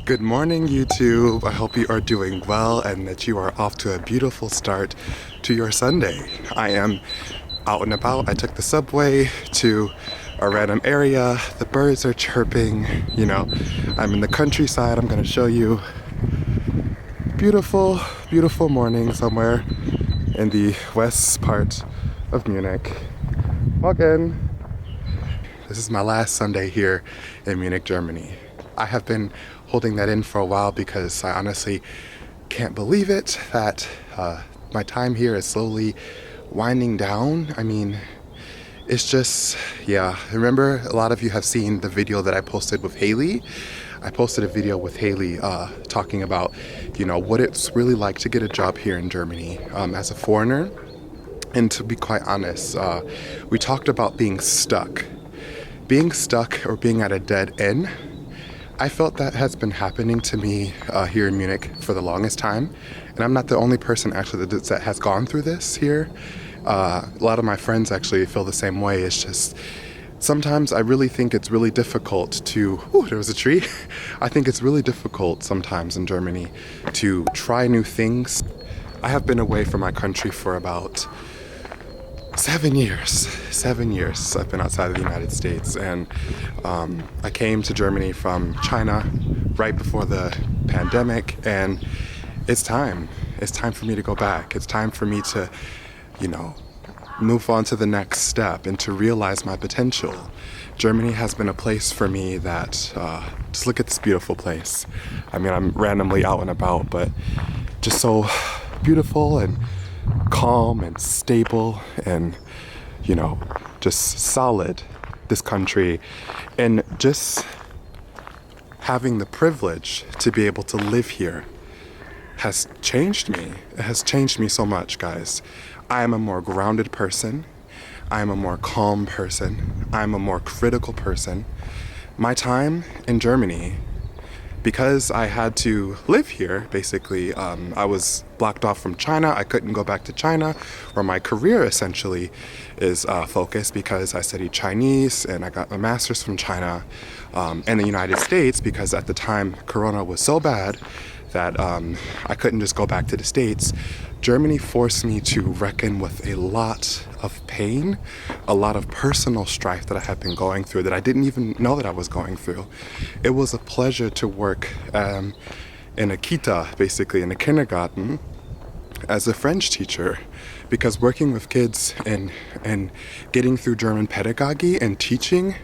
Good morning, YouTube. I hope you are doing well and that you are off to a beautiful start to your Sunday. I am out and about. I took the subway to a random area. The birds are chirping. I'm in the countryside. I'm gonna show you beautiful, beautiful morning somewhere in the west part of Munich. Morgen. This is my last Sunday here in Munich, Germany. I have been holding that in for a while because I honestly can't believe it that my time here is slowly winding down. I mean, it's just, yeah. Remember, a lot of you have seen the video that I posted with Haley. I posted a video with Haley talking about, what it's really like to get a job here in Germany as a foreigner. And to be quite honest, we talked about being stuck. Being stuck or being at a dead end. I felt that has been happening to me here in Munich for the longest time. And I'm not the only person actually that has gone through this here. A lot of my friends actually feel the same way. It's just, sometimes I really think it's really difficult to, there was a tree. I think it's really difficult sometimes in Germany to try new things. I have been away from my country for about 7 years. 7 years I've been outside of the United States, and I came to Germany from China right before the pandemic, and it's time for me to go back. It's time for me to move on to the next step and to realize my potential. Germany has been a place for me that just look at this beautiful place. I mean, I'm randomly out and about, but just so beautiful and calm and stable and just solid, this country. And just having the privilege to be able to live here has changed me. It has changed me so much, guys. I am a more grounded person. I am a more calm person. I'm a more critical person. My time in Germany, because I had to live here, basically, I was blocked off from China. I couldn't go back to China, where my career essentially is focused, because I studied Chinese and I got a master's from China and the United States, because at the time Corona was so bad that I couldn't just go back to the States. Germany forced me to reckon with a lot of pain, a lot of personal strife that I had been going through that I didn't even know that I was going through. It was a pleasure to work in a kita, basically in a kindergarten, as a French teacher, because working with kids and getting through German pedagogy and teaching,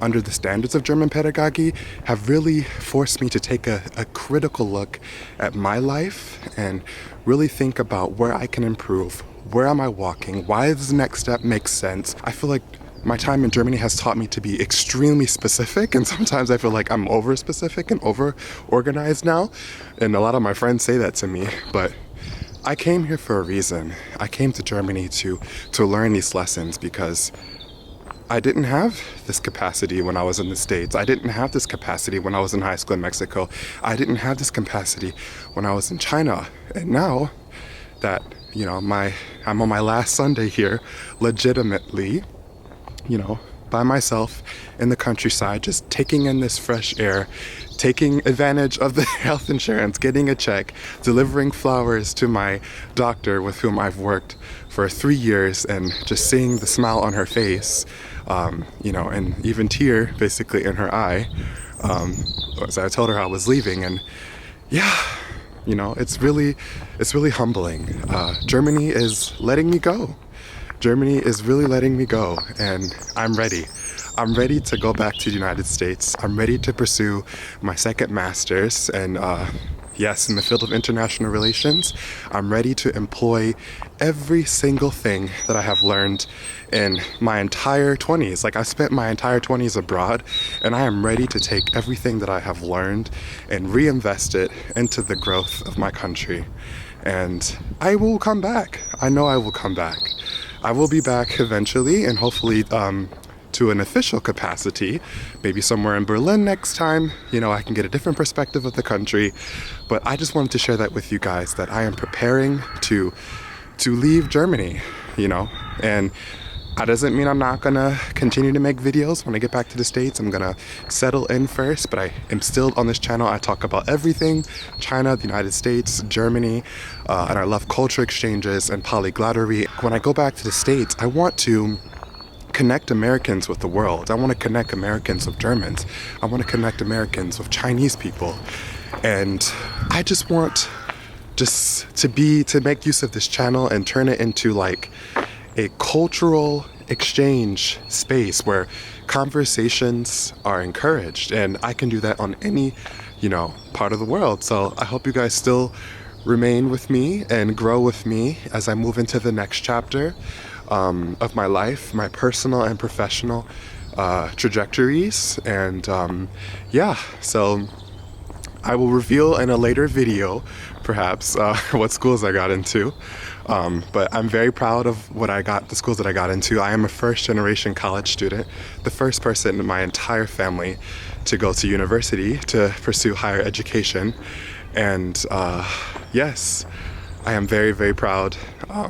under the standards of German pedagogy, have really forced me to take a critical look at my life and really think about where I can improve. Where am I walking? Why does the next step make sense? I feel like my time in Germany has taught me to be extremely specific, and sometimes I feel like I'm over specific and over organized now. And a lot of my friends say that to me, but I came here for a reason. I came to Germany to learn these lessons, because I didn't have this capacity when I was in the States. I didn't have this capacity when I was in high school in Mexico. I didn't have this capacity when I was in China. And now that, I'm on my last Sunday here, legitimately, by myself in the countryside, just taking in this fresh air, taking advantage of the health insurance, getting a check, delivering flowers to my doctor with whom I've worked for 3 years, and just seeing the smile on her face, and even tear basically in her eye, as I told her I was leaving. And yeah, it's really humbling. Germany is letting me go. Germany is really letting me go, and I'm ready. I'm ready to go back to the United States. I'm ready to pursue my second master's, and yes, in the field of international relations. I'm ready to employ every single thing that I have learned in my entire 20s. Like, I spent my entire 20s abroad, and I am ready to take everything that I have learned and reinvest it into the growth of my country. And I will come back. I know I will come back. I will be back eventually, and hopefully to an official capacity, maybe somewhere in Berlin next time. I can get a different perspective of the country. But I just wanted to share that with you guys, that I am preparing to leave Germany, and That doesn't mean I'm not gonna continue to make videos when I get back to the States. I'm gonna settle in first, but I am still on this channel. I talk about everything: China, the United States, Germany, and I love culture exchanges and polyglottery. When I go back to the States, I want to connect Americans with the world. I want to connect Americans with Germans. I want to connect Americans with Chinese people. And I just want to make use of this channel and turn it into like a cultural exchange space where conversations are encouraged, and I can do that on any, part of the world. So I hope you guys still remain with me and grow with me as I move into the next chapter of my life, my personal and professional trajectories. And so I will reveal in a later video perhaps what schools I got into. But I'm very proud of the schools that I got into. I am a first generation college student, the first person in my entire family to go to university to pursue higher education. And yes, I am very, very proud.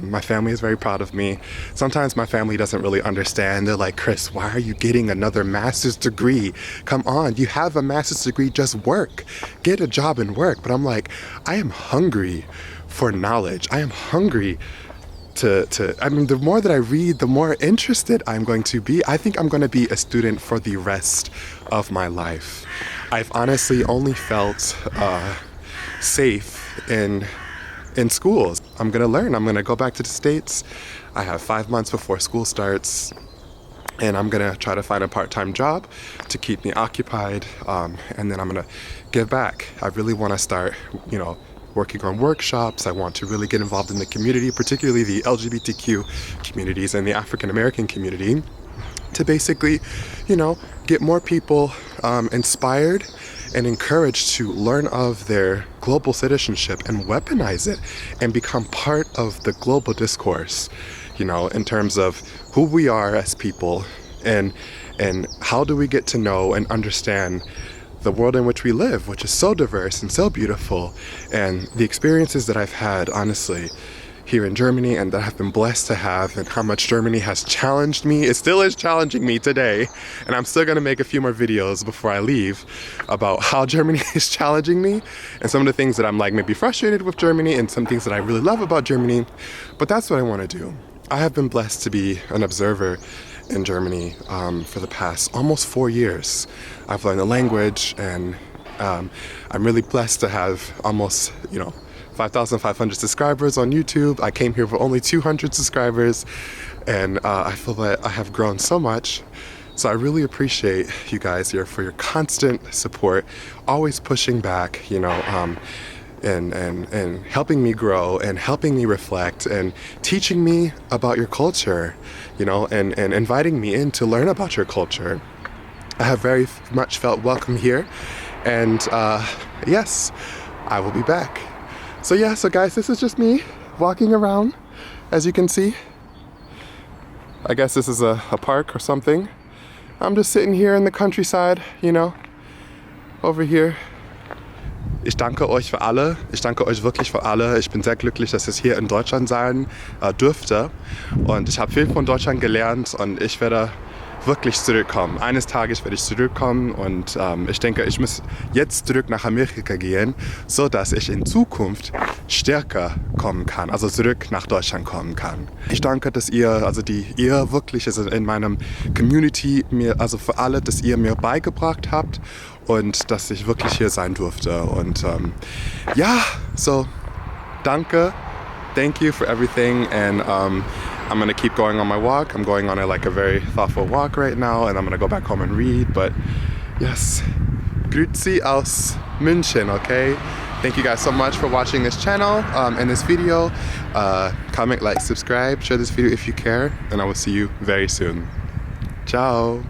My family is very proud of me. Sometimes my family doesn't really understand. They're like, Chris, why are you getting another master's degree? Come on, you have a master's degree, just work. Get a job and work. But I'm like, I am hungry for knowledge. I am hungry the more that I read, the more interested I'm going to be. I think I'm going to be a student for the rest of my life. I've honestly only felt safe in schools. I'm gonna learn. I'm gonna go back to the States. I have 5 months before school starts, and I'm gonna try to find a part-time job to keep me occupied, and then I'm gonna give back. I really want to start, working on workshops. I want to really get involved in the community, particularly the LGBTQ communities and the African American community, to basically, get more people inspired and encouraged to learn of their global citizenship and weaponize it and become part of the global discourse, in terms of who we are as people and how do we get to know and understand the world in which we live, which is so diverse and so beautiful. And the experiences that I've had, honestly, here in Germany, and that I've been blessed to have, and how much Germany has challenged me. It still is challenging me today, and I'm still gonna make a few more videos before I leave about how Germany is challenging me and some of the things that I'm like maybe frustrated with Germany and some things that I really love about Germany. But that's what I want to do. I have been blessed to be an observer in Germany for the past almost 4 years. I've learned the language, and I'm really blessed to have almost 5,500 subscribers on YouTube. I came here with only 200 subscribers, and I feel that I have grown so much. So I really appreciate you guys here for your constant support, always pushing back, and helping me grow and helping me reflect and teaching me about your culture, and inviting me in to learn about your culture. I have very much felt welcome here, and yes, I will be back. So guys, this is just me walking around, as you can see. I guess this is a park or something. I'm just sitting here in the countryside, over here. Ich danke euch für alle. Ich danke euch wirklich für alle. Ich bin sehr glücklich, dass ich hier in Deutschland sein durfte. Und ich habe viel von Deutschland gelernt, und ich werde wirklich zurückkommen. Eines Tages werde ich zurückkommen, und ich denke, ich muss jetzt zurück nach Amerika gehen, so dass ich in Zukunft stärker kommen kann, also zurück nach Deutschland kommen kann. Ich danke, dass ihr wirklich in meinem Community also für alle, dass ihr mir beigebracht habt und dass ich wirklich hier sein durfte. Und so danke. Thank you for everything, and I'm gonna keep going on my walk. I'm going on a very thoughtful walk right now, and I'm gonna go back home and read. But yes, grüezi aus München, okay? Thank you guys so much for watching this channel and this video. Comment, like, subscribe, share this video if you care, and I will see you very soon. Ciao.